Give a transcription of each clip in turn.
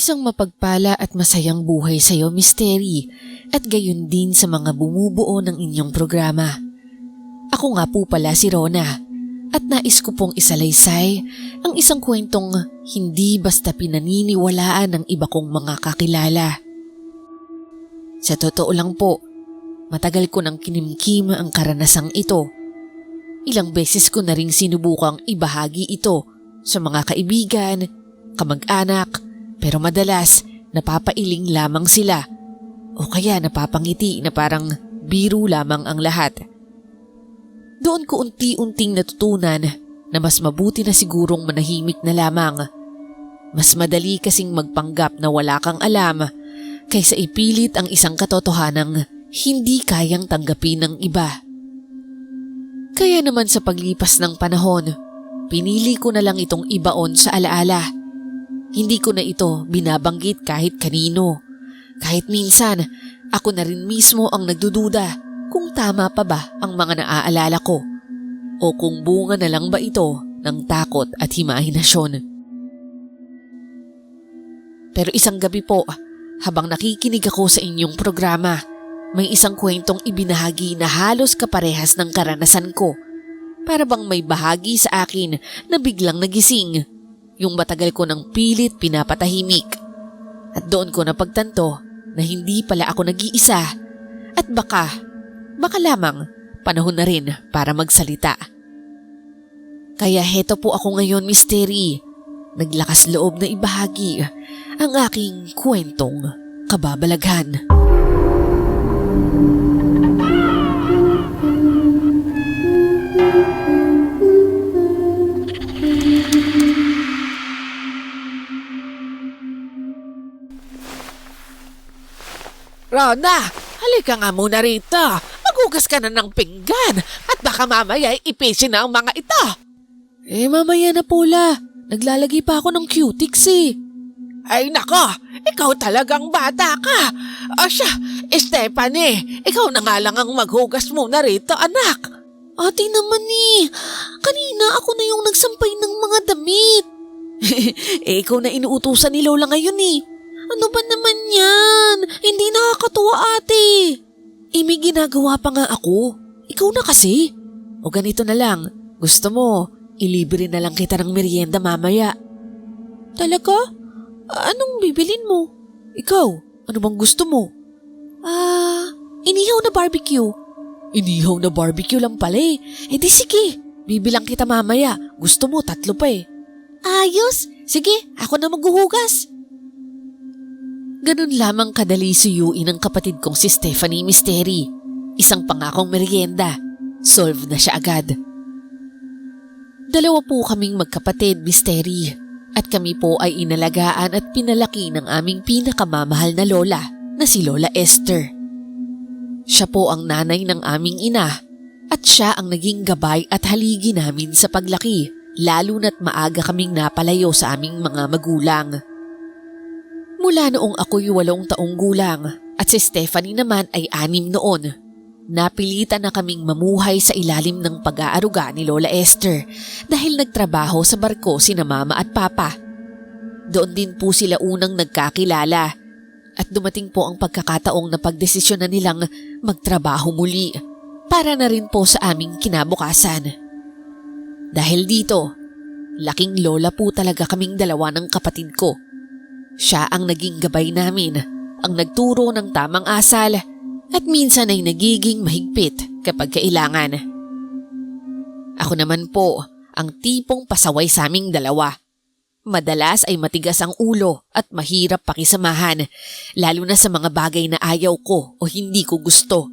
Isang mapagpala at masayang buhay sa iyo, Misteri, at gayon din sa mga bumubuo ng inyong programa. Ako nga po pala si Rona at nais ko pong isalaysay ang isang kwentong hindi basta pinaniniwalaan ng iba kong mga kakilala. Sa totoo lang po, matagal ko nang kinimkim ang karanasang ito. Ilang beses ko na ring sinubukang ibahagi ito sa mga kaibigan, kamag-anak, pero madalas napapailing lamang sila o kaya napapangiti na parang biro lamang ang lahat. Doon ko unti-unting natutunan na mas mabuti na sigurong manahimik na lamang. Mas madali kasing magpanggap na wala kang alam kaysa ipilit ang isang katotohanang hindi kayang tanggapin ng iba. Kaya naman sa paglipas ng panahon, pinili ko na lang itong ibaon sa alaala. Hindi ko na ito binabanggit kahit kanino. Kahit minsan, ako na rin mismo ang nagdududa kung tama pa ba ang mga naaalala ko o kung bunga na lang ba ito ng takot at himahinasyon. Pero isang gabi po, habang nakikinig ako sa inyong programa, may isang kwentong ibinahagi na halos kaparehas ng karanasan ko. Para bang may bahagi sa akin na biglang nagising. Yung matagal ko ng pilit pinapatahimik. At doon ko napagtanto na hindi pala ako nag-iisa at baka lamang panahon na rin para magsalita. Kaya heto po ako ngayon, Misteri. Naglakas loob na ibahagi ang aking kwentong kababalaghan. Rona, halika nga muna rito. Maghugas ka na ng pinggan at baka mamaya ipisin na ang mga ito. Mamaya na Paula. Naglalagay pa ako ng cutics eh. Ay nako, ikaw talagang bata ka. O siya, Stephanie, ikaw na nga lang ang maghugas muna rito, anak. Ate naman eh, kanina ako na yung nagsampay ng mga damit. Ikaw na inuutusan ni Lola ngayon eh. Ano ba naman yan? Hindi nakakatuwa ate. May ginagawa pa nga ako. Ikaw na kasi. O ganito na lang, gusto mo, ilibre na lang kita ng merienda mamaya. Talaga? Anong bibilin mo? Ikaw, ano bang gusto mo? Inihaw na barbecue. Inihaw na barbecue lang pala eh. Di sige, bibilang kita mamaya. Gusto mo, 3 pa eh. Ayos, sige, ako na maghuhugas. Ganun lamang kadali suyuin ng kapatid kong si Stephanie, Misteri. Isang pangakong merienda. Solve na siya agad. 2 po kaming magkapatid, Misteri. At kami po ay inalagaan at pinalaki ng aming pinakamamahal na lola na si Lola Esther. Siya po ang nanay ng aming ina at siya ang naging gabay at haligi namin sa paglaki, lalo na't maaga kaming napalayo sa aming mga magulang. Mula noong ako'y 8 taong gulang at si Stephanie naman ay 6 noon, napilitan na kaming mamuhay sa ilalim ng pag-aaruga ni Lola Esther dahil nagtrabaho sa barko sina mama at papa. Doon din po sila unang nagkakilala at dumating po ang pagkakataong napagdesisyon na nilang magtrabaho muli para na rin po sa aming kinabukasan. Dahil dito, laking lola po talaga kaming 2 ng kapatid ko. Siya ang naging gabay namin, ang nagturo ng tamang asal at minsan ay nagiging mahigpit kapag kailangan. Ako naman po ang tipong pasaway sa aming 2. Madalas ay matigas ang ulo at mahirap pakisamahan, lalo na sa mga bagay na ayaw ko o hindi ko gusto.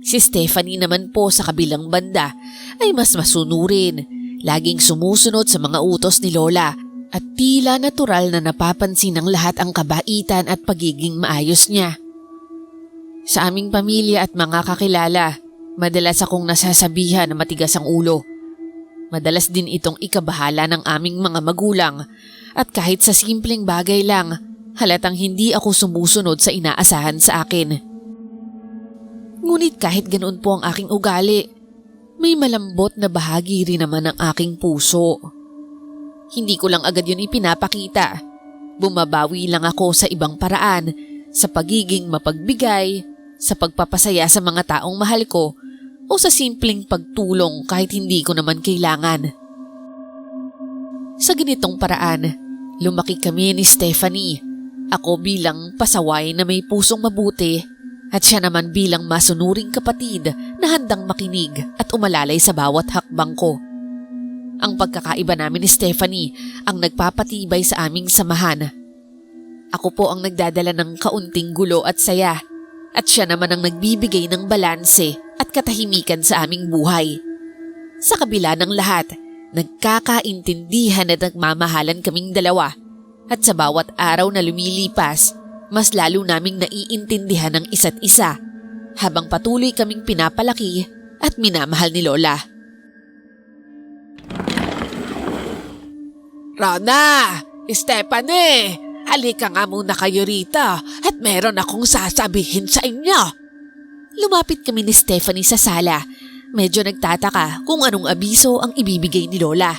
Si Stephanie naman po sa kabilang banda ay mas masunurin, laging sumusunod sa mga utos ni Lola at tila natural na napapansin ng lahat ang kabaitan at pagiging maayos niya. Sa aming pamilya at mga kakilala, madalas akong nasasabihan na matigas ang ulo. Madalas din itong ikabahala ng aming mga magulang at kahit sa simpleng bagay lang, halatang hindi ako sumusunod sa inaasahan sa akin. Ngunit kahit ganoon po ang aking ugali, may malambot na bahagi rin naman ng aking puso. Hindi ko lang agad yun ipinapakita Bumabawi lang ako sa ibang paraan, sa pagiging mapagbigay, sa pagpapasaya sa mga taong mahal ko, o sa simpleng pagtulong kahit hindi ko naman kailangan. Sa ganitong paraan, lumaki kami ni Stephanie. Ako bilang pasaway na may pusong mabuti at siya naman bilang masunuring kapatid na handang makinig at umalalay sa bawat hakbang ko. Ang pagkakaiba namin ni Stephanie ang nagpapatibay sa aming samahan. Ako po ang nagdadala ng kaunting gulo at saya at siya naman ang nagbibigay ng balanse at katahimikan sa aming buhay. Sa kabila ng lahat, nagkakaintindihan at nagmamahalan kaming dalawa at sa bawat araw na lumilipas, mas lalo naming naiintindihan ang isa't isa habang patuloy kaming pinapalaki at minamahal ni Lola. Rona! Stephanie! Halika nga muna kayo rito at meron akong sasabihin sa inyo. Lumapit kami ni Stephanie sa sala. Medyo nagtataka kung anong abiso ang ibibigay ni Lola.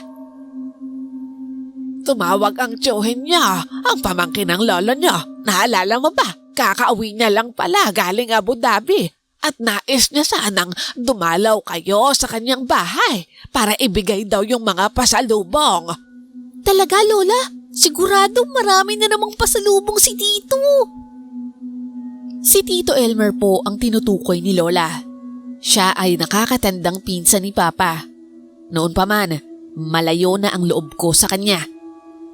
Tumawag ang tiyuhin niya, ang pamangkin ng lolo niya. Naalala mo ba? Kakauwi niya lang pala galing Abu Dhabi. At nais niya sanang dumalaw kayo sa kanyang bahay para ibigay daw yung mga pasalubong. Talaga, Lola? Sigurado marami na namang pasalubong si Tito. Si Tito Elmer po ang tinutukoy ni Lola. Siya ay nakakatandang pinsan ni Papa. Noon pa man, malayo na ang loob ko sa kanya.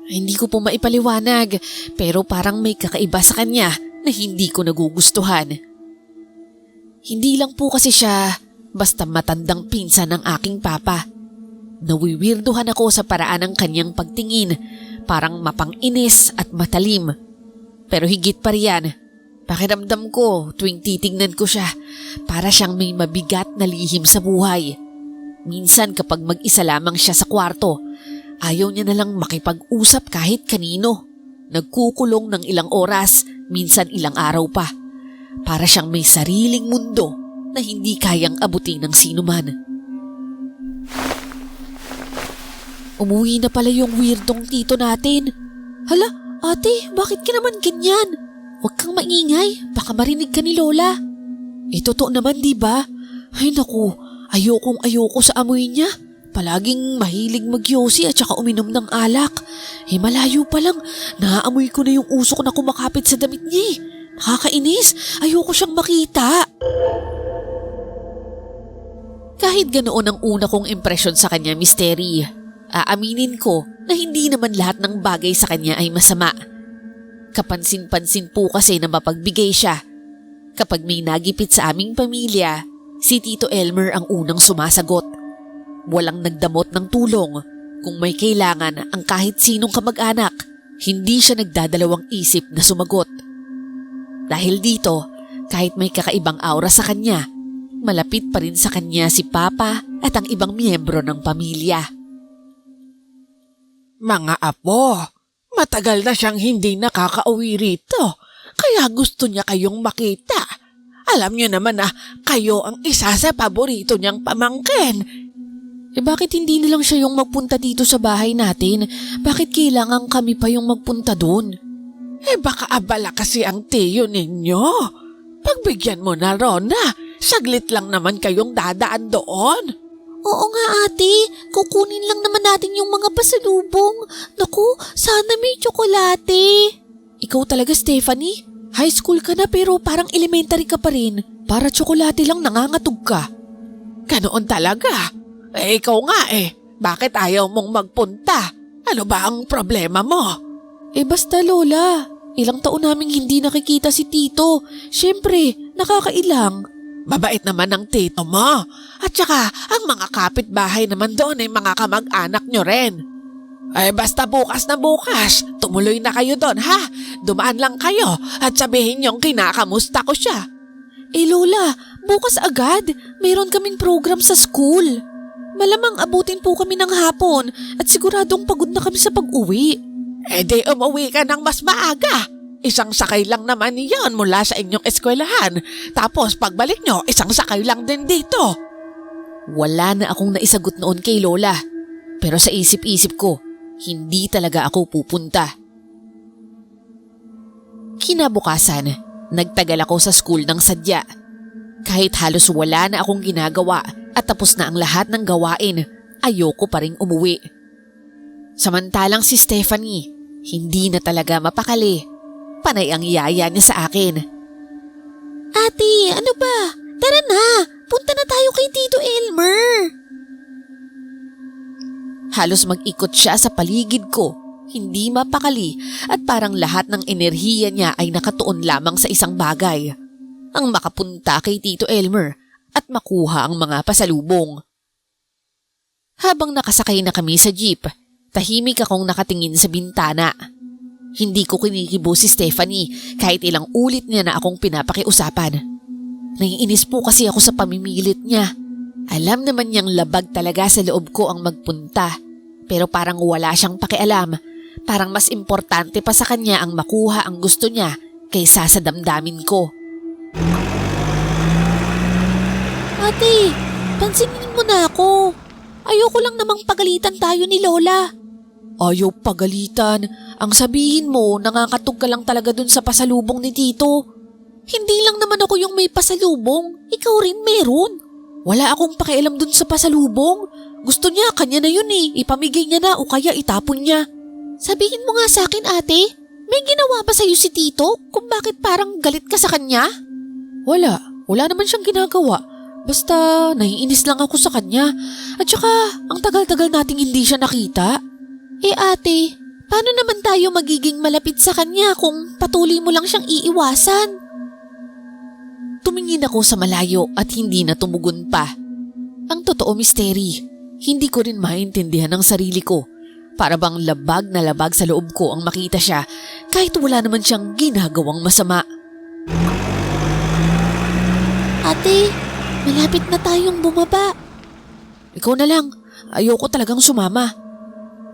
Hindi ko po maipaliwanag pero parang may kakaiba sa kanya na hindi ko nagugustuhan. Hindi lang po kasi siya basta matandang pinsan ng aking papa. Nawiwirduhan ako sa paraan ng kanyang pagtingin, parang mapang-inis at matalim. Pero higit pa riyan, pakiramdam ko tuwing titignan ko siya, para siyang may mabigat na lihim sa buhay. Minsan kapag mag-isa lamang siya sa kwarto, ayaw niya na lang makipag-usap kahit kanino. Nagkukulong ng ilang oras, minsan ilang araw pa. Para siyang may sariling mundo na hindi kayang abutin ng sinuman. Umuwi na pala yung weirdong tito natin. Hala, ate, bakit ka naman ganyan? Huwag kang maingay, baka marinig ka ni Lola. Totoo naman, di ba? Ay naku, ayoko sa amoy niya. Palaging mahilig magyosi at saka uminom ng alak. Malayo pa lang, naaamoy ko na yung usok na kumakapit sa damit niya. Nakakainis, ayoko siyang makita. Kahit ganoon ang una kong impresyon sa kanya, Misteri, aaminin ko na hindi naman lahat ng bagay sa kanya ay masama. Kapansin-pansin po kasi na mapagbigay siya. Kapag may nagipit sa aming pamilya, si Tito Elmer ang unang sumasagot. Walang nagdamot ng tulong. Kung may kailangan ang kahit sinong kamag-anak, hindi siya nagdadalawang isip na sumagot. Dahil dito, kahit may kakaibang aura sa kanya, malapit pa rin sa kanya si Papa at ang ibang miyembro ng pamilya. Mga apo, matagal na siyang hindi nakakauwi rito, kaya gusto niya kayong makita. Alam niyo naman na kayo ang isa sa paborito niyang pamangkin. Bakit hindi na lang siya yung magpunta dito sa bahay natin? Bakit kailangan kami pa yung magpunta doon? Baka abala kasi ang tiyo ninyo. Pagbigyan mo na, Rona. Saglit lang naman kayong dadaan doon. Oo nga, ate. Kukunin lang naman natin yung mga pasalubong. Naku, sana may tsokolate. Ikaw talaga, Stephanie. High school ka na pero parang elementary ka pa rin. Para tsokolate lang nangangatog ka. Ganoon talaga. Ikaw nga Bakit ayaw mong magpunta? Ano ba ang problema mo? Basta Lola. Ilang taon naming hindi nakikita si Tito. Siyempre, nakakailang. Mabait naman ang tito mo. At saka, ang mga kapitbahay naman doon ay mga kamag-anak nyo rin. Basta bukas na bukas, tumuloy na kayo doon, ha? Dumaan lang kayo at sabihin niyong kinakamusta ko siya. Lola, bukas agad. Mayroon kaming program sa school. Malamang abutin po kami ng hapon at siguradong pagod na kami sa pag-uwi. Di umuwi ka ng mas maaga. Isang sakay lang naman iyon mula sa inyong eskwelahan. Tapos pagbalik nyo, isang sakay lang din dito. Wala na akong naisagot noon kay Lola. Pero sa isip-isip ko, hindi talaga ako pupunta. Kinabukasan, nagtagal ako sa school ng sadya. Kahit halos wala na akong ginagawa at tapos na ang lahat ng gawain, ayoko pa ring umuwi. Samantalang si Stephanie, hindi na talaga mapakali. Panay ang yaya niya sa akin. Ate, ano ba? Tara na, punta na tayo kay Tito Elmer. Halos mag-ikot siya sa paligid ko, hindi mapakali at parang lahat ng enerhiya niya ay nakatuon lamang sa isang bagay. Ang makapunta kay Tito Elmer at makuha ang mga pasalubong. Habang nakasakay na kami sa jeep, tahimik akong nakatingin sa bintana. Hindi ko kinikibo si Stephanie kahit ilang ulit niya na akong pinapakiusapan. Naiinis po kasi ako sa pamimilit niya. Alam naman niyang labag talaga sa loob ko ang magpunta. Pero parang wala siyang pakialam. Parang mas importante pa sa kanya ang makuha ang gusto niya kaysa sa damdamin ko. Ate, pansinin mo na ako. Ayoko lang namang pagalitan tayo ni Lola. Ayaw pagalitan. Ang sabihin mo, nangakatog ka lang talaga dun sa pasalubong ni Tito. Hindi lang naman ako yung may pasalubong. Ikaw rin meron. Wala akong pakialam dun sa pasalubong. Gusto niya, kanya na yun eh. Ipamigay niya na o kaya itapon niya. Sabihin mo nga sa akin, ate. May ginawa ba sa'yo si Tito kung bakit parang galit ka sa kanya? Wala. Wala naman siyang ginagawa. Basta naiinis lang ako sa kanya. At saka, ang tagal-tagal nating hindi siya nakita. Eh ate, paano naman tayo magiging malapit sa kanya kung patuloy mo lang siyang iiwasan? Tumingin ako sa malayo at hindi na tumugon pa. Ang totoo, Misteri, hindi ko rin maintindihan ang sarili ko. Para bang labag na labag sa loob ko ang makita siya kahit wala naman siyang ginagawang masama. Ate, malapit na tayong bumaba. Ikaw na lang, ayoko talagang sumama.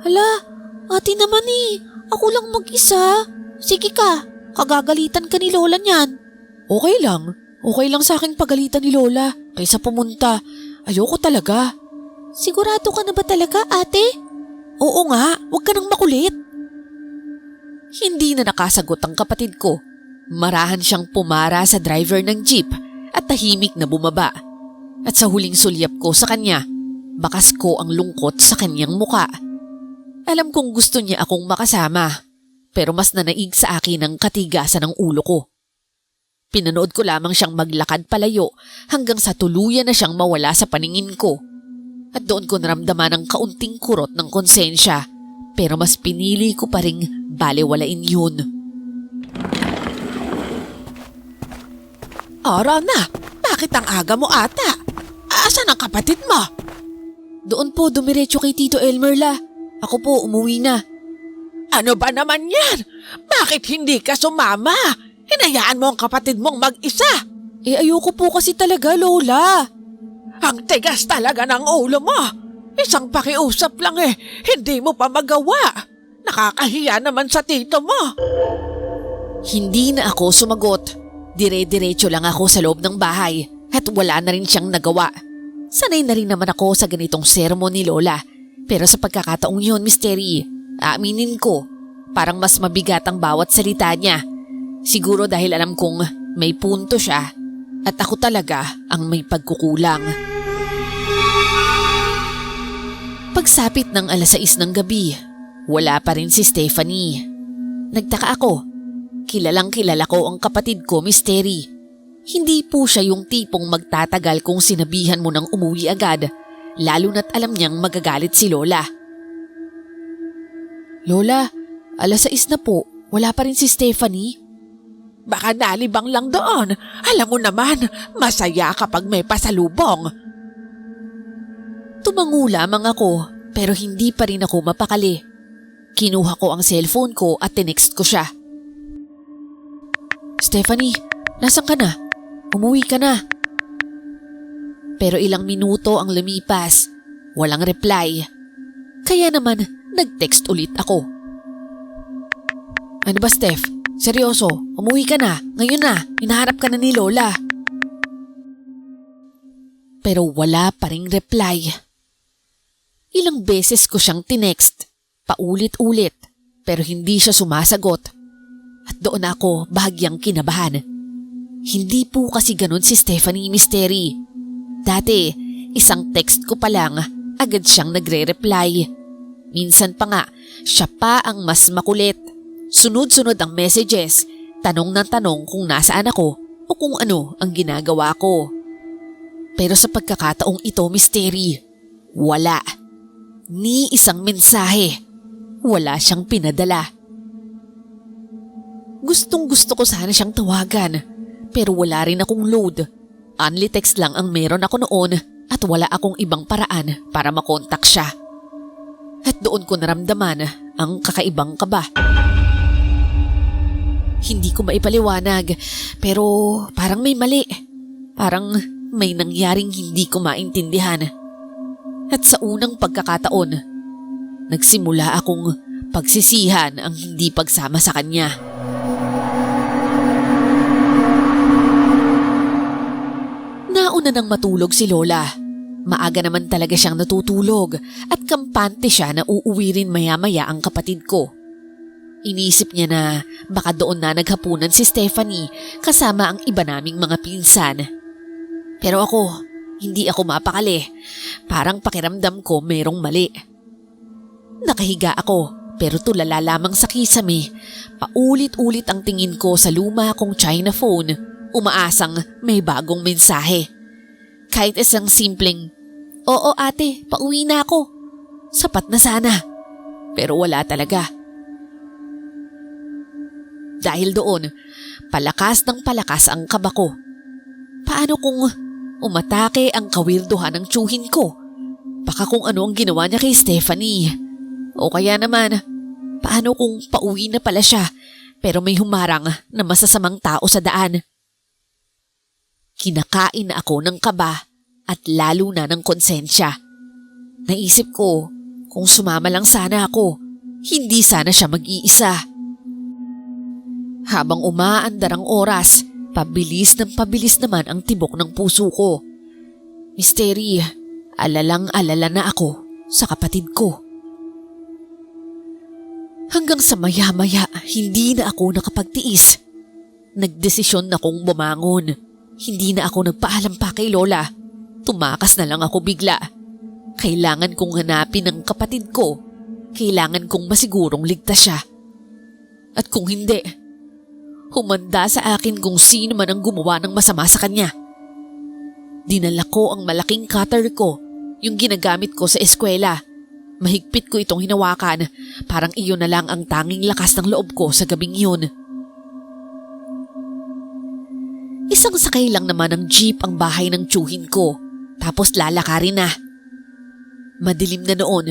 Hala, ate naman eh. Ako lang mag-isa. Sige ka, kagagalitan ka ni Lola niyan. Okay lang. Okay lang sa aking pagalitan ni Lola kaysa pumunta. Ayoko talaga. Sigurado ka na ba talaga, ate? Oo nga, huwag ka nang makulit. Hindi na nakasagot ang kapatid ko. Marahan siyang pumara sa driver ng jeep at tahimik na bumaba. At sa huling sulyap ko sa kanya, bakas ko ang lungkot sa kanyang muka. Alam kong gusto niya akong makasama, pero mas nanaig sa akin ang katigasan ng ulo ko. Pinanood ko lamang siyang maglakad palayo hanggang sa tuluyan na siyang mawala sa paningin ko. At doon ko naramdaman ang kaunting kurot ng konsensya, pero mas pinili ko pa ring balewalain yun. Ara na, bakit ang aga mo ata? Asan ang kapatid mo? Doon po, dumiretso kay Tito Elmer la. Ako po, umuwi na. Ano ba naman yan? Bakit hindi ka sumama? Hinayaan mo ang kapatid mong mag-isa. Eh ayoko po kasi talaga, Lola. Ang tigas talaga ng ulo mo. Isang pakiusap lang eh, hindi mo pa magawa. Nakakahiya naman sa tito mo. Hindi na ako sumagot. Dire-diretso lang ako sa loob ng bahay at wala na rin siyang nagawa. Sanay na rin naman ako sa ganitong sermon ni Lola. Pero sa pagkakataong yun, Misteri, aaminin ko, parang mas mabigat ang bawat salita niya. Siguro dahil alam kong may punto siya at ako talaga ang may pagkukulang. Pagsapit ng 6:00 ng gabi, wala pa rin si Stephanie. Nagtaka ako. Kilalang kilala ko ang kapatid ko, Misteri. Hindi po siya yung tipong magtatagal kung sinabihan mo ng umuwi agad. Lalo na't alam niyang magagalit si Lola. Lola, 6:00 na po. Wala pa rin si Stephanie. Baka nalibang lang doon. Alam mo naman, masaya kapag may pasalubong. Tumango lamang ako pero hindi pa rin ako mapakali. Kinuha ko ang cellphone ko at tinext ko siya. Stephanie, nasan ka na? Umuwi ka na. Pero ilang minuto ang lumipas. Walang reply. Kaya naman, nag-text ulit ako. Ano ba, Steph? Seryoso, umuwi ka na. Ngayon na, hinaharap ka na ni Lola. Pero wala pa ring reply. Ilang beses ko siyang tinext, paulit-ulit, pero hindi siya sumasagot. At Doon ako bahagyang kinabahan. Hindi po kasi ganun si Stephanie Misteri. Dati, isang text ko pa lang, agad siyang nagre-reply. Minsan pa nga, siya pa ang mas makulit. Sunod-sunod ang messages, tanong ng tanong kung nasaan ako o kung ano ang ginagawa ko. Pero sa pagkakataong ito, Misteri, wala. Ni isang mensahe. Wala siyang pinadala. Gustong-gusto ko sana siyang tawagan, pero wala rin akong load. Only text lang ang meron ako noon at wala akong ibang paraan para makontak siya. At doon ko naramdaman ang kakaibang kaba. Hindi ko maipaliwanag, pero parang may mali. Parang may nangyaring hindi ko maintindihan. At sa unang pagkakataon, nagsimula akong pagsisihan ang hindi pagsama sa kanya. Nauna nang matulog si Lola. Maaga naman talaga siyang natutulog at kampante siya na uuwi rin maya-maya ang kapatid ko. Inisip niya na baka doon na naghapunan si Stephanie kasama ang iba naming mga pinsan. Pero ako, hindi ako mapakali. Parang pakiramdam ko mayroong mali. Nakahiga ako pero tulala lamang sa kisame. Paulit-ulit ang tingin ko sa luma kong China phone. Umaasang may bagong mensahe. Kahit isang simpleng, "Oo ate, pauwi na ako." Sapat na sana. Pero wala talaga. Dahil doon, palakas ng palakas ang kaba ko. Paano kung umatake ang kawirduhan ng tiyuhin ko? Baka kung ano ang ginawa niya kay Stephanie. O kaya naman, paano kung pauwi na pala siya pero may humarang na masasamang tao sa daan? Kinakain na ako ng kaba at lalo na ng konsensya. Naisip ko, kung sumama lang sana ako, hindi sana siya mag-iisa. Habang umaandar ang oras, pabilis naman ang tibok ng puso ko. Misteri, alalang-alala na ako sa kapatid ko. Hanggang sa maya-maya, hindi na ako nakapagtiis. Nagdesisyon na akong bumangon. Hindi na ako nagpaalam pa kay Lola. Tumakas na lang ako bigla. Kailangan kong hanapin ang kapatid ko. Kailangan kong masigurong ligtas siya. At kung hindi, humanda sa akin kung sino man ang gumawa ng masama sa kanya. Dinala ko ang malaking cutter ko, yung ginagamit ko sa eskwela. Mahigpit ko itong hinawakan, parang iyon na lang ang tanging lakas ng loob ko sa gabing yun. Isang sakay lang naman ng jeep ang bahay ng tiyuhin ko, tapos lalakarin na. Madilim na noon,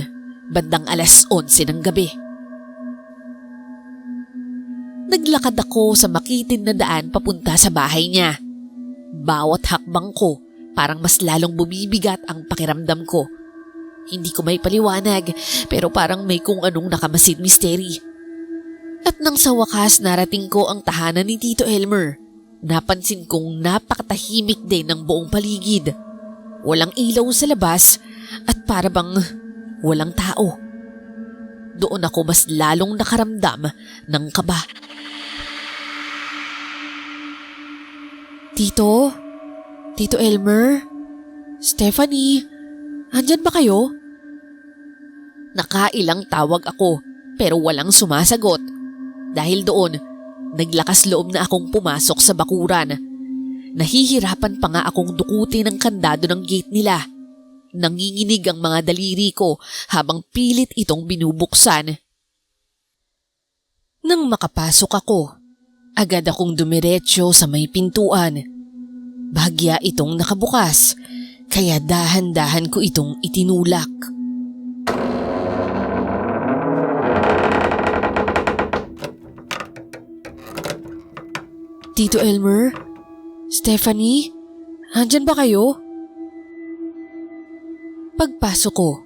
bandang 11:00 ng gabi. Naglakad ako sa makitin na daan papunta sa bahay niya. Bawat hakbang ko, parang mas lalong bumibigat ang pakiramdam ko. Hindi ko may paliwanag, pero parang may kung anong nakamasid misteri. At nang sa wakas narating ko ang tahanan ni Tito Elmer, napansin kong napakatahimik din ng buong paligid. Walang ilaw sa labas at para bang walang tao. Doon ako mas lalong nakaramdam ng kaba. Tito? Tito Elmer? Stephanie? Andyan ba kayo? Nakailang tawag ako pero walang sumasagot. Dahil doon, naglakas loob na akong pumasok sa bakuran. Nahihirapan pa nga akong dukutin ang kandado ng gate nila. Nanginginig ang mga daliri ko habang pilit itong binubuksan. Nang makapasok ako, agad akong dumiretso sa may pintuan. Bahagya itong nakabukas, kaya dahan-dahan ko itong itinulak. Tito Elmer? Stephanie? Andyan ba kayo? Pagpasok ko,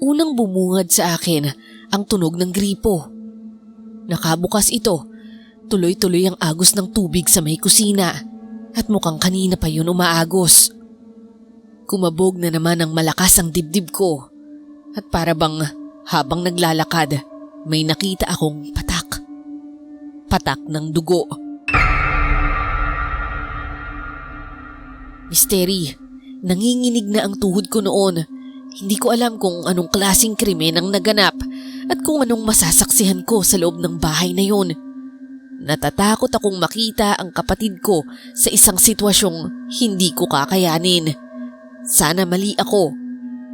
unang bumungad sa akin ang tunog ng gripo. Nakabukas ito, tuloy-tuloy ang agos ng tubig sa may kusina at mukhang kanina pa yun umaagos. Kumabog na naman ang malakas ang dibdib ko at para bang habang naglalakad may nakita akong patak. patak ng dugo. Misteri, nanginginig na ang tuhod ko noon. Hindi ko alam kung anong klaseng krimen ang naganap at kung anong masasaksihan ko sa loob ng bahay na yun. Natatakot akong makita ang kapatid ko sa isang sitwasyong hindi ko kakayanin. Sana mali ako.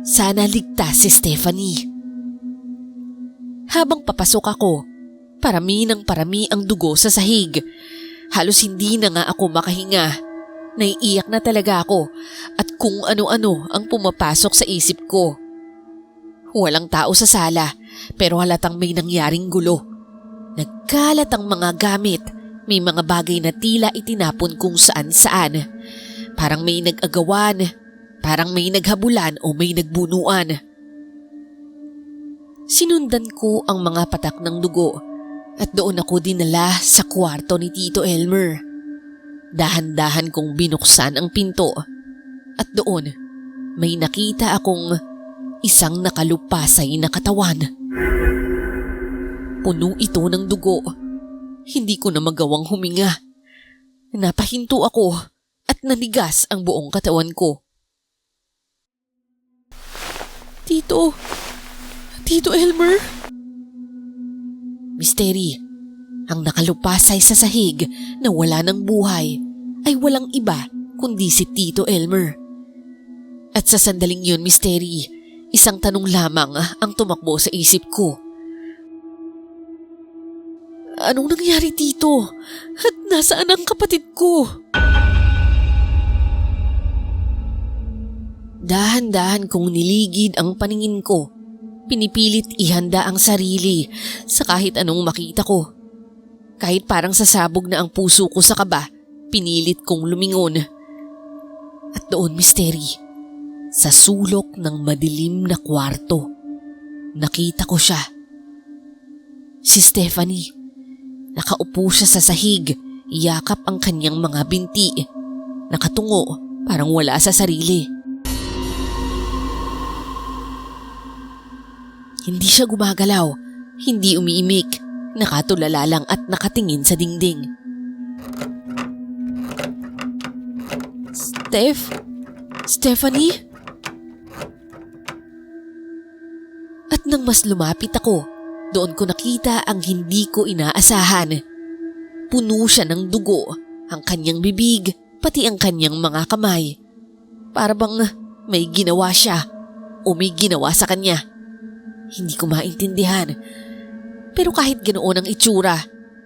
Sana ligtas si Stephanie. Habang papasok ako, parami ng parami ang dugo sa sahig. Halos hindi na nga ako makahinga. Naiiyak na talaga ako at kung ano-ano ang pumapasok sa isip ko. Walang tao sa sala pero halatang may nangyaring gulo. Nagkalat ang mga gamit, may mga bagay na tila itinapon kung saan-saan. Parang may nag-agawan, parang may naghabulan o may nagbunuan. Sinundan ko ang mga patak ng dugo at doon ako dinala sa kwarto ni Tito Elmer. Dahan-dahan kong binuksan ang pinto at doon may nakita akong isang nakalupasay na katawan. Puno ito ng dugo. Hindi ko na magawang huminga. Napahinto ako at nanigas ang buong katawan ko. Tito Elmer? Misteri, ang nakalupasay sa sahig na wala ng buhay ay walang iba kundi si Tito Elmer. At sa sandaling yun, Misteri, isang tanong lamang ang tumakbo sa isip ko. Anong nangyari dito? At nasaan ang kapatid ko? Dahan-dahan kong niligid ang paningin ko. Pinipilit ihanda ang sarili sa kahit anong makita ko. Kahit parang sasabog na ang puso ko sa kaba, pinilit kong lumingon. At doon, Misteri, sa sulok ng madilim na kwarto, nakita ko siya. Si Stephanie. Nakaupo siya sa sahig, iyakap ang kanyang mga binti. Nakatungo, parang wala sa sarili. Hindi siya gumagalaw, hindi umiimik, nakatulala lang at nakatingin sa dingding. Stephanie? At nang mas lumapit ako, doon ko nakita ang hindi ko inaasahan. Puno siya ng dugo, ang kanyang bibig, pati ang kanyang mga kamay. Para bang may ginawa siya o may ginawa sa kanya. Hindi ko maintindihan. Pero kahit ganoon ang itsura,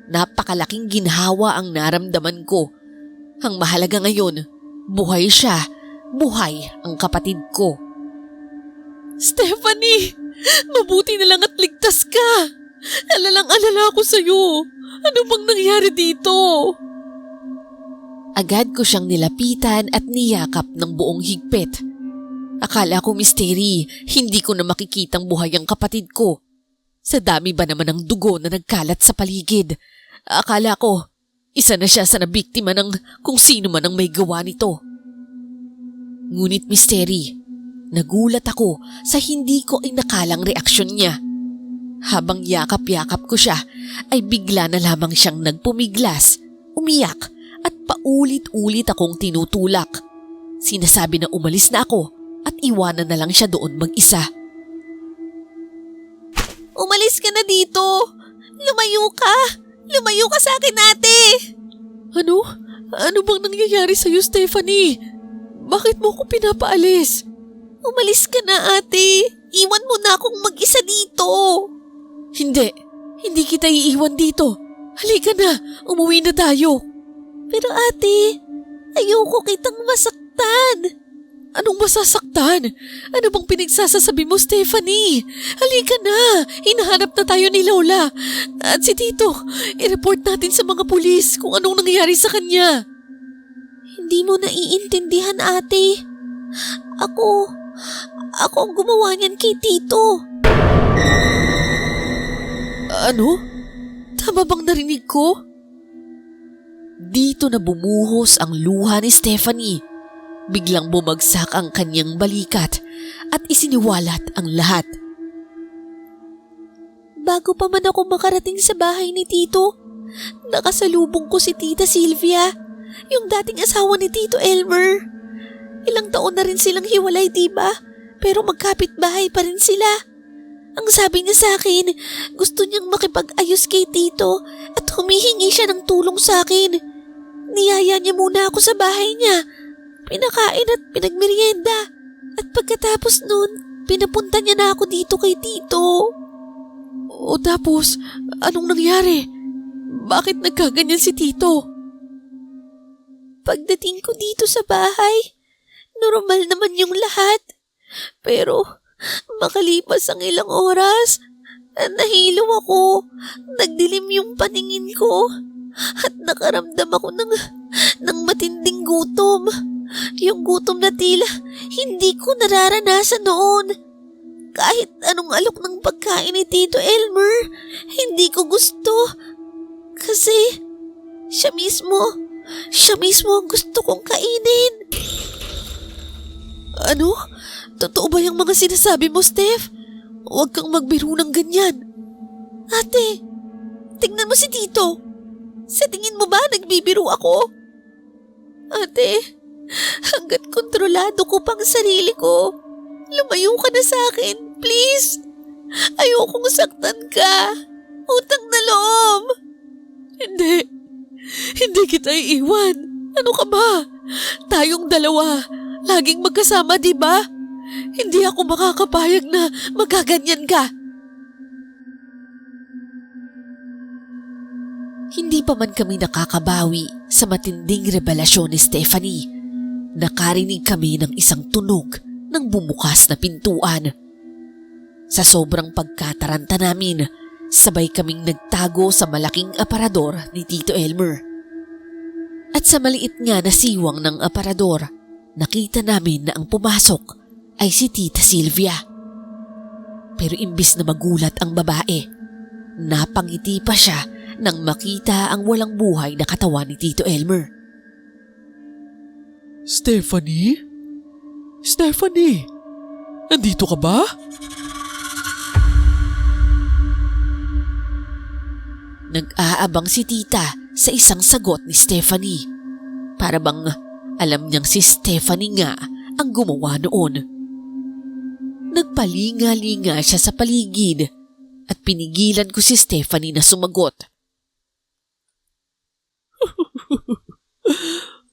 napakalaking ginhawa ang naramdaman ko. Ang mahalaga ngayon, buhay siya, buhay ang kapatid ko. Stephanie! Mabuti na lang at ligtas ka! Alalang-alala ako sa'yo. Ano bang nangyari dito? Agad ko siyang nilapitan at niyakap ng buong higpit. Akala ko, Misteri, hindi ko na makikitang buhay ang kapatid ko. Sa dami ba naman ng dugo na nagkalat sa paligid? Akala ko, isa na siya sa nabiktima ng kung sino man ang may gawa nito. Ngunit, Misteri, nagulat ako sa hindi ko inakalang reaksyon niya. Habang yakap-yakap ko siya, ay bigla na lamang siyang nagpumiglas, umiyak at paulit-ulit akong tinutulak. Sinasabi na umalis na ako at iwanan na lang siya doon mag-isa. Umalis ka na dito! Lumayo ka! Lumayo ka sa akin, ate! Ano? Ano bang nangyayari sa'yo, Stephanie? Bakit mo ko pinapaalis? Umalis ka na, ate! Iwan mo na akong mag-isa dito! Hindi kita iiwan dito. Halika na, umuwi na tayo. Pero ate, ayoko kitang masaktan. Anong masasaktan? Ano bang pinagsasasabi mo, Stephanie? Halika na, hinahanap na tayo ni Lola. At si Tito, i-report natin sa mga pulis kung anong nangyari sa kanya. Hindi mo naiintindihan, ate. Ako ang gumawa niyan kay Tito. Ano? Tama bang narinig ko? Dito na bumuhos ang luha ni Stephanie. Biglang bumagsak ang kanyang balikat at isiniwalat ang lahat. Bago pa man ako makarating sa bahay ni Tito, nakasalubong ko si Tita Sylvia, yung dating asawa ni Tito Elmer. Ilang taon na rin silang hiwalay, diba? Pero magkapit-bahay pa rin sila. Ang sabi niya sa akin, gusto niyang makipag-ayos kay Tito at humihingi siya ng tulong sa akin. Niyaya niya muna ako sa bahay niya. Pinakain at pinagmerienda. At pagkatapos nun, pinapunta niya na ako dito kay Tito. O tapos, anong nangyari? Bakit nagkaganyan si Tito? Pagdating ko dito sa bahay, normal naman yung lahat. Pero makalipas ang ilang oras, nahilo ako. Nagdilim yung paningin ko at nakaramdam ako ng matinding gutom. Yung gutom na tila hindi ko nararanasan noon. Kahit anong alok ng pagkain ni Tito Elmer, hindi ko gusto. Kasi siya mismo ang gusto kong kainin. Ano? Totoo ba yung mga sinasabi mo, Steph? Huwag kang magbiro ng ganyan. Ate, tingnan mo si Tito. Sa tingin mo ba nagbibiro ako? Ate, hanggat kontrolado ko pang sarili ko, lumayo ka na sa akin, please. Ayokong saktan ka. Utang na loob. Hindi kita iiwan. Ano ka ba? Tayong dalawa, laging magkasama, di ba? Hindi ako makakapayag na magaganyan ka. Hindi pa man kami nakakabawi sa matinding revelasyon ni Stephanie. Nakarinig kami ng isang tunog ng bumukas na pintuan. Sa sobrang pagkataranta namin, sabay kaming nagtago sa malaking aparador ni Tito Elmer. At sa maliit nga na siwang ng aparador, nakita namin na ang pumasok ay si Tita Sylvia. Pero imbis na magulat ang babae, napangiti pa siya nang makita ang walang buhay na katawan ni Tito Elmer. Stephanie? Stephanie? Nandito ka ba? Nag-aabang si Tita sa isang sagot ni Stephanie. Para bang alam niyang si Stephanie nga ang gumawa noon. Nagpalinga-linga siya sa paligid at pinigilan ko si Stephanie na sumagot.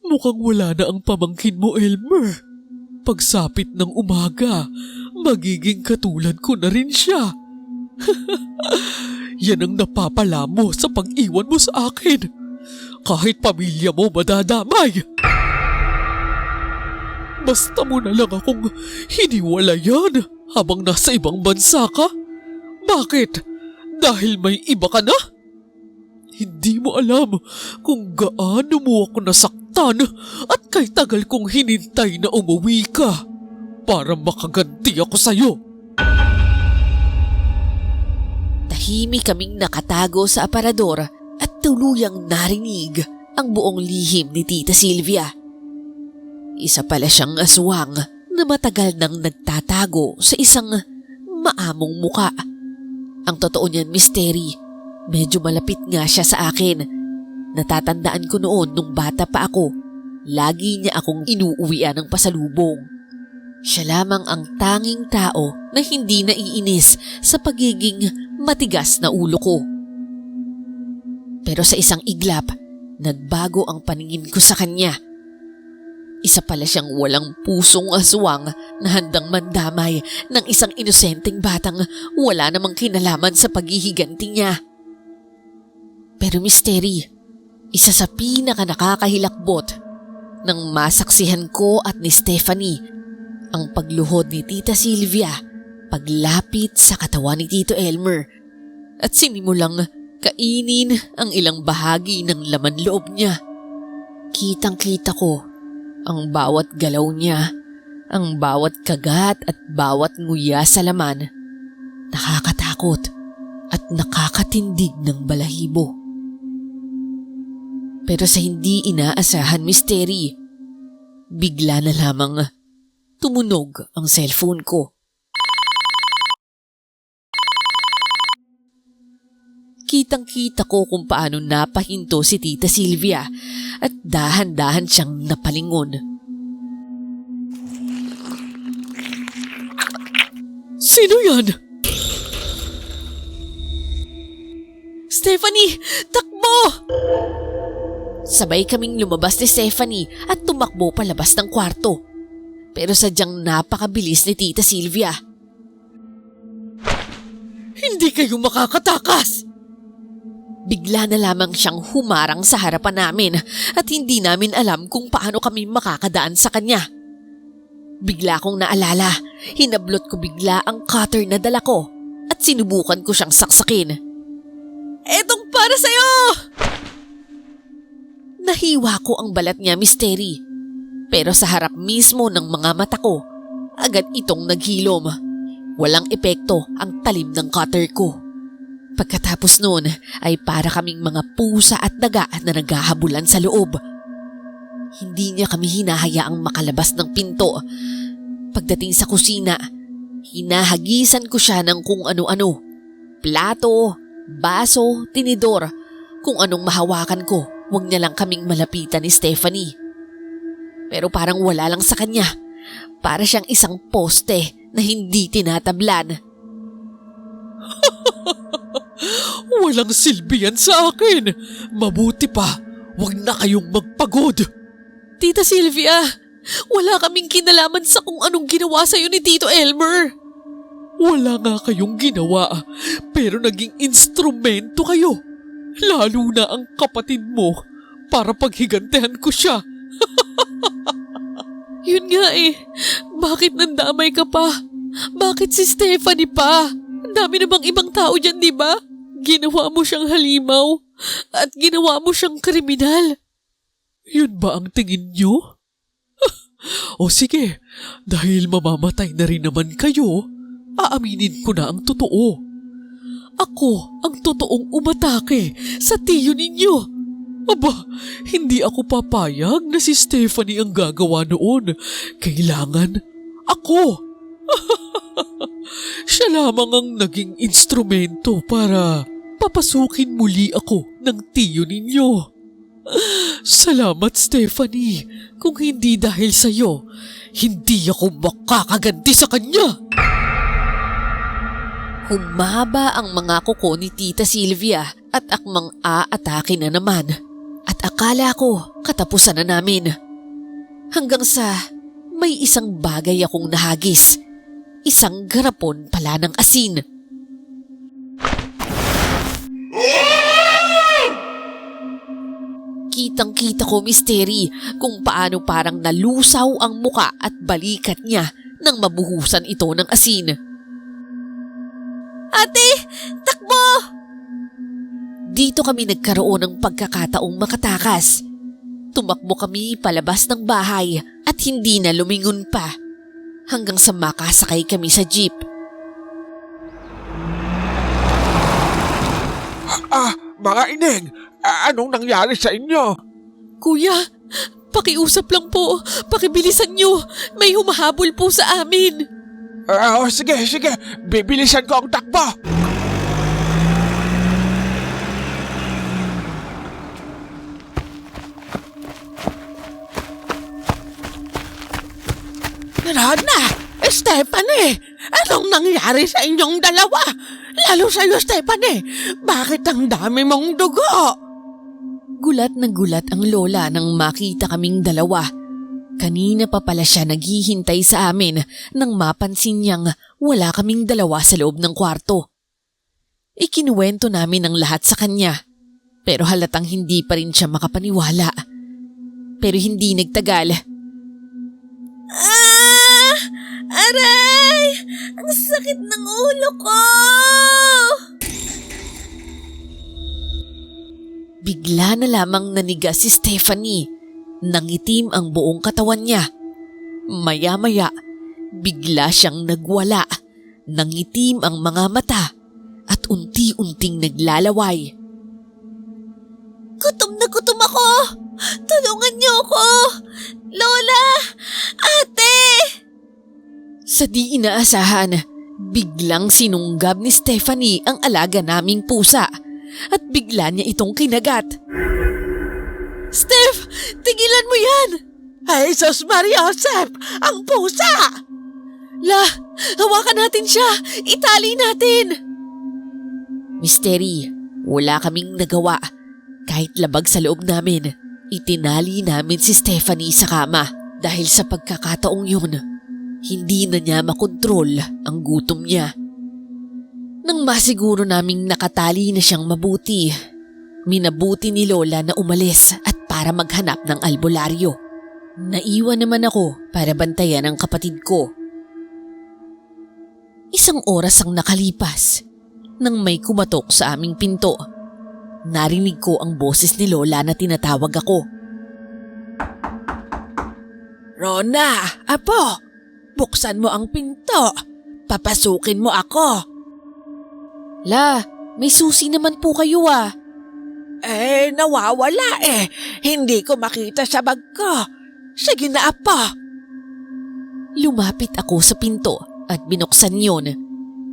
Mukhang wala na ang pamangkin mo, Elmer. Pagsapit ng umaga, magiging katulad ko na rin siya. Yan ang napapala mo sa pag-iwan mo sa akin. Kahit pamilya mo madadamay. Basta mo na lang akong hiniwalayan habang nasa ibang bansa ka. Bakit? Dahil may iba ka na? Hindi mo alam kung gaano mo ako nasaktan at kay tagal kong hinintay na umuwi ka para makaganti ako sa'yo. Tahimik kaming nakatago sa aparador at tuluyang narinig ang buong lihim ni Tita Sylvia. Isa pala siyang aswang na matagal nang nagtatago sa isang maamong muka. Ang totoo niyan, Misteri, medyo malapit nga siya sa akin. Natatandaan ko noon nung bata pa ako, lagi niya akong inuuwian ng pasalubong. Siya lamang ang tanging tao na hindi naiinis sa pagiging matigas na ulo ko. Pero sa isang iglap, nagbago ang paningin ko sa kanya. Isa pala siyang walang pusong aswang na handang mandamay ng isang inosenteng batang wala namang kinalaman sa paghihiganti niya. Pero Misteri, isa sa pinaka nakakahilakbot nang masaksihan ko at ni Stephanie ang pagluhod ni Tita Sylvia paglapit sa katawan ni Tito Elmer at sinimulang kainin ang ilang bahagi ng laman loob niya. Kitang-kita ko ang bawat galaw niya, ang bawat kagat at bawat nguya sa laman. Nakakatakot at nakakatindig ng balahibo. Pero sa hindi inaasahan, Misteri, bigla na lamang tumunog ang cellphone ko. Kitang-kita ko kung paano napahinto si Tita Sylvia at dahan-dahan siyang napalingon. Sino yan? Stephanie! Takbo! Sabay kaming lumabas ni Stephanie at tumakbo palabas ng kwarto. Pero sadyang napakabilis ni Tita Sylvia. Hindi kayo makakatakas! Bigla na lamang siyang humarang sa harapan namin at hindi namin alam kung paano kami makakadaan sa kanya. Bigla kong naalala, hinablot ko bigla ang cutter na dala ko at sinubukan ko siyang saksakin. Etong para sa'yo! Nahiwa ko ang balat niya, Misteri. Pero sa harap mismo ng mga mata ko, agad itong naghilom. Walang epekto ang talim ng cutter ko. Pagkatapos noon ay para kaming mga pusa at daga na naghahabulan sa loob. Hindi niya kami hinahayaang makalabas ng pinto. Pagdating sa kusina, hinahagisan ko siya ng kung ano-ano. Plato, baso, tinidor, kung anong mahawakan ko. Huwag niya lang kaming malapitan ni Stephanie. Pero parang wala lang sa kanya. Para siyang isang poste na hindi tinatablan. Walang silbi yan sa akin. Mabuti pa, wag na kayong magpagod. Tita Sylvia, wala kaming kinalaman sa kung anong ginawa sa'yo ni Tito Elmer. Wala nga kayong ginawa, pero naging instrumento kayo. Lalo na ang kapatid mo para paghigantihan ko siya. Yun nga eh, bakit nandamay ka pa? Bakit si Stephanie pa? Ang dami namang ibang tao dyan, di ba? Ginawa mo siyang halimaw at ginawa mo siyang kriminal. Yun ba ang tingin niyo? O sige, dahil mamamatay na rin naman kayo, aaminin ko na ang totoo. Ako ang totoong umatake sa tiyo ninyo. Aba, hindi ako papayag na si Stephanie ang gagawa noon. Kailangan ako. Siya lamang ang naging instrumento para papasukin muli ako ng tiyo ninyo. Salamat, Stephanie. Kung hindi dahil sa'yo, hindi ako makakaganti sa kanya. Humaba ang mga kuko ni Tita Sylvia at akmang aatake na naman. At akala ko katapusan na namin. Hanggang sa may isang bagay akong nahagis. Isang garapon pala ng asin. Kitang-kita ko, Misteri, kung paano parang nalusaw ang muka at balikat niya nang mabuhusan ito ng asin. Ate! Takbo! Dito kami nagkaroon ng pagkakataong makatakas. Tumakbo kami palabas ng bahay at hindi na lumingon pa hanggang sa makasakay kami sa jeep. Mga ineng, anong nangyari sa inyo? Kuya, pakiusap lang po. Pakibilisan niyo. May humahabol po sa amin. Sige, bibilisan ko ang takbo. Rona, Stephanie, anong nangyari sa inyong dalawa? Lalo sa'yo, Stephanie, bakit ang dami mong dugo? Gulat na gulat ang lola nang makita kaming dalawa. Kanina pa pala siya naghihintay sa amin nang mapansin niyang wala kaming dalawa sa loob ng kwarto. Ikinuwento namin ang lahat sa kanya, pero halatang hindi pa rin siya makapaniwala. Pero hindi nagtagal. Aray! Ang sakit ng ulo ko! Bigla na lamang naniga si Stephanie. Nangitim ang buong katawan niya. Maya-maya, bigla siyang nagwala. Nangitim ang mga mata at unti-unting naglalaway. Gutom na gutom ako! Tulungan niyo ako! Lola! Ate! Sa di inaasahan, biglang sinunggab ni Stephanie ang alaga naming pusa at bigla niya itong kinagat. Steph! Tigilan mo yan! Jesus Maria Joseph! Ang pusa! La, hawakan natin siya! Itali natin! Mystery, wala kaming nagawa. Kahit labag sa loob namin, itinali namin si Stephanie sa kama dahil sa pagkakataong yun, hindi na niya makontrol ang gutom niya. Nang masiguro naming nakatali na siyang mabuti, minabuti ni Lola na umalis at para maghanap ng albularyo. Naiwan naman ako para bantayan ang kapatid ko. Isang oras ang nakalipas nang may kumatok sa aming pinto. Narinig ko ang boses ni Lola na tinatawag ako. Rona, apo, buksan mo ang pinto. Papasukin mo ako. La, may susi naman po kayo ah. Nawawala eh. Hindi ko makita sa bag ko. Sige na, apo. Lumapit ako sa pinto at binuksan yon.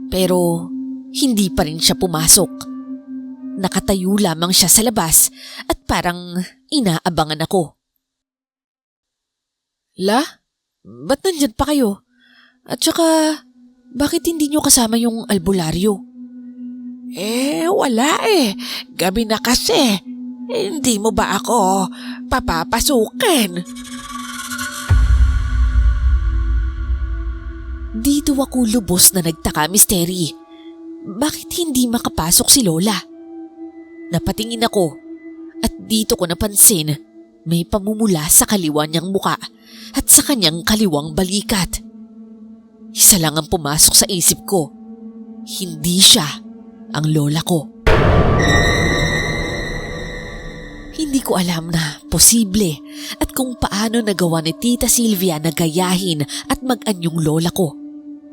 Pero hindi pa rin siya pumasok. Nakatayo lamang siya sa labas at parang inaabangan ako. La, ba't nandyan pa kayo? At saka, bakit hindi nyo kasama yung albularyo? Wala eh. Gabi na kasi. Hindi mo ba ako papapasukin? Dito ako lubos na nagtaka, Mystery. Bakit hindi makapasok si Lola? Napatingin ako at dito ko napansin may pamumula sa kaliwa niyang muka at sa kanyang kaliwang balikat. Isa lang ang pumasok sa isip ko. Hindi siya ang lola ko. Hindi ko alam na posible at kung paano nagawa ni Tita Sylvia na gayahin at mag-anyong lola ko.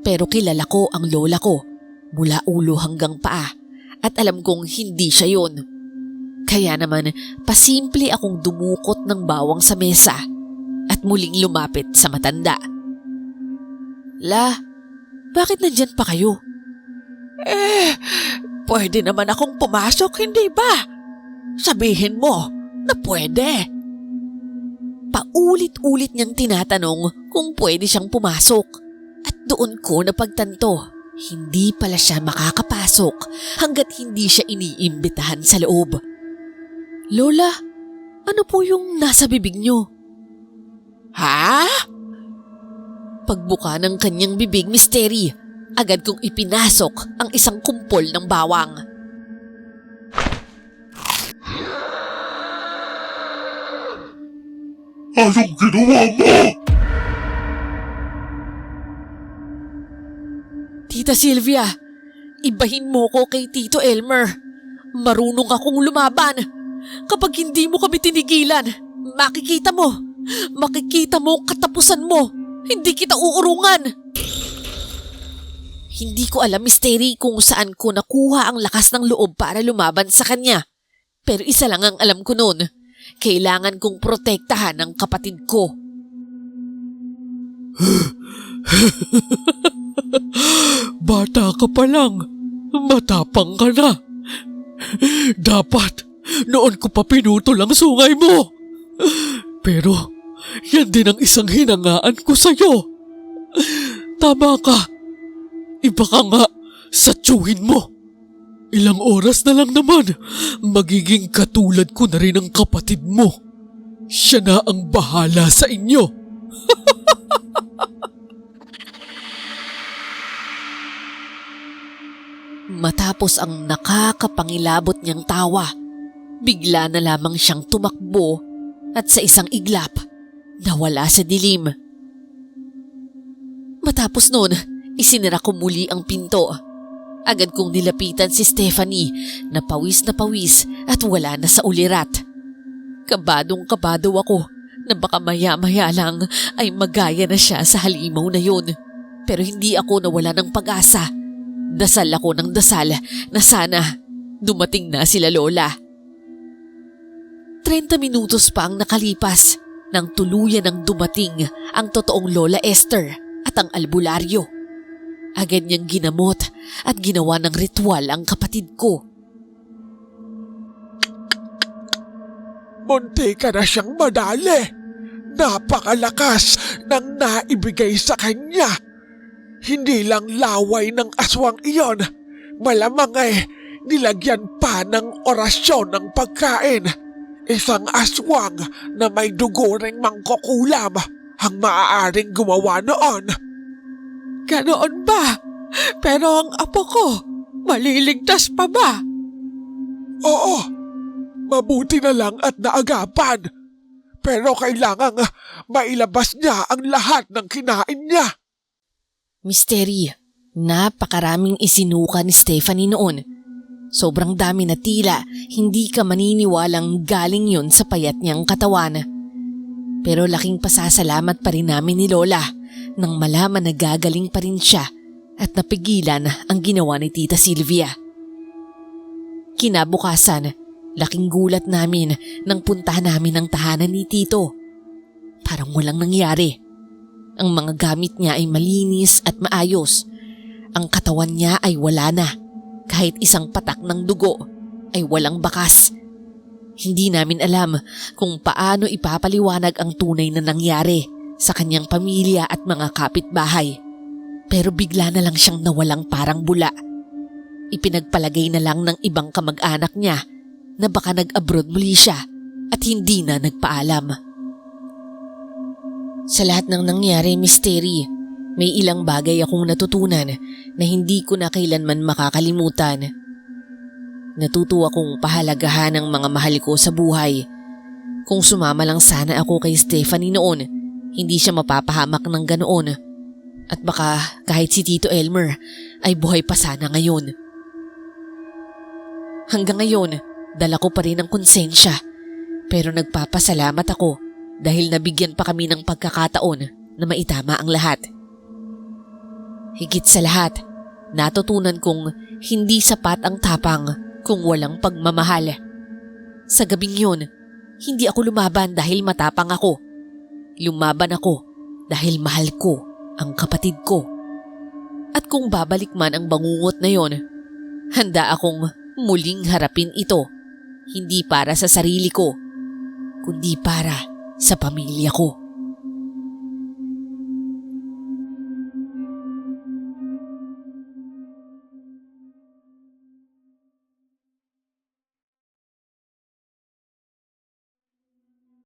Pero kilala ko ang lola ko mula ulo hanggang paa at alam kong hindi siya yun. Kaya naman pasimple akong dumukot ng bawang sa mesa at muling lumapit sa matanda. La, bakit nandyan pa kayo? Pwede naman akong pumasok, hindi ba? Sabihin mo na pwede. Paulit-ulit niyang tinatanong kung pwede siyang pumasok. At doon ko napagtanto, hindi pala siya makakapasok hanggat hindi siya iniimbitahan sa loob. Lola, ano po yung nasa bibig niyo? Ha? Pagbuka ng kanyang bibig, Mystery, agad kong ipinasok ang isang kumpol ng bawang. Anong ginawa mo? Tita Sylvia, ibahin mo ko kay Tito Elmer. Marunong akong lumaban. Kapag hindi mo kami tinigilan, makikita mo ang katapusan mo. Hindi kita uurungan. Hindi ko alam, Mystery, kung saan ko nakuha ang lakas ng loob para lumaban sa kanya. Pero isa lang ang alam ko noon. Kailangan kong protektahan ang kapatid ko. Bata ka pa lang. Matapang ka na. Dapat, noon ko pa pinutol ang sungay mo. Pero, yan din ang isang hinangaan ko sa'yo. Tama ka. Iba ka nga sa tiyuhin mo. Ilang oras na lang naman, magiging katulad ko na rin ang kapatid mo. Siya na ang bahala sa inyo. Matapos ang nakakapangilabot niyang tawa, bigla na lamang siyang tumakbo at sa isang iglap, nawala sa dilim. Matapos noon, isinara ko muli ang pinto. Agad kong nilapitan si Stephanie na pawis at wala na sa ulirat. Kabadong-kabado ako na baka maya-maya lang ay magaya na siya sa halimaw na yun. Pero hindi ako nawala ng pag-asa. Dasal ako ng dasal na sana dumating na sila Lola. 30 minutos pa ang nakalipas nang tuluyan ng dumating ang totoong Lola Esther at ang albularyo. Agad niyang ginamot at ginawa ng ritual ang kapatid ko. munti ka na siyang madali. Napakalakas ng naibigay sa kanya. Hindi lang laway ng aswang iyon, malamang nilagyan pa ng orasyon ng pagkain. Isang aswang na may dugo ring mangkukulam ang maaaring gumawa noon. Ganoon ba? Pero ang apo ko, maliligtas pa ba? Oo, mabuti na lang at naagapan. Pero kailangang mailabas niya ang lahat ng kinain niya. Mystery, napakaraming isinuka ni Stephanie noon. Sobrang dami na tila hindi ka maniniwalang galing yun sa payat niyang katawan. Pero laking pasasalamat pa rin namin ni Lola nang malaman na gagaling pa rin siya at napigilan ang ginawa ni Tita Sylvia. Kinabukasan, laking gulat namin nang puntahan namin ang tahanan ni Tito. Parang walang nangyari. Ang mga gamit niya ay malinis at maayos. Ang katawan niya ay wala na. Kahit isang patak ng dugo ay walang bakas. Hindi namin alam kung paano ipapaliwanag ang tunay na nangyari sa kanyang pamilya at mga kapitbahay. Pero bigla na lang siyang nawalang parang bula. Ipinagpalagay na lang ng ibang kamag-anak niya na baka nag-abroad muli siya at hindi na nagpaalam. Sa lahat ng nangyari, Mystery, may ilang bagay akong natutunan na hindi ko na kailanman makakalimutan. Natutuwa kong pahalagahan ang mga mahal ko sa buhay. Kung sumama lang sana ako kay Stephanie noon, hindi siya mapapahamak ng ganoon. At baka kahit si Tito Elmer ay buhay pa sana ngayon. Hanggang ngayon, dala ko pa rin ang konsensya. Pero nagpapasalamat ako dahil nabigyan pa kami ng pagkakataon na maitama ang lahat. Higit sa lahat, natutunan kong hindi sapat ang tapang kung walang pagmamahal. Sa gabing yun, hindi ako lumaban dahil matapang ako. Lumaban ako dahil mahal ko ang kapatid ko. At kung babalik man ang bangungot na yon, handa akong muling harapin ito, hindi para sa sarili ko, kundi para sa pamilya ko.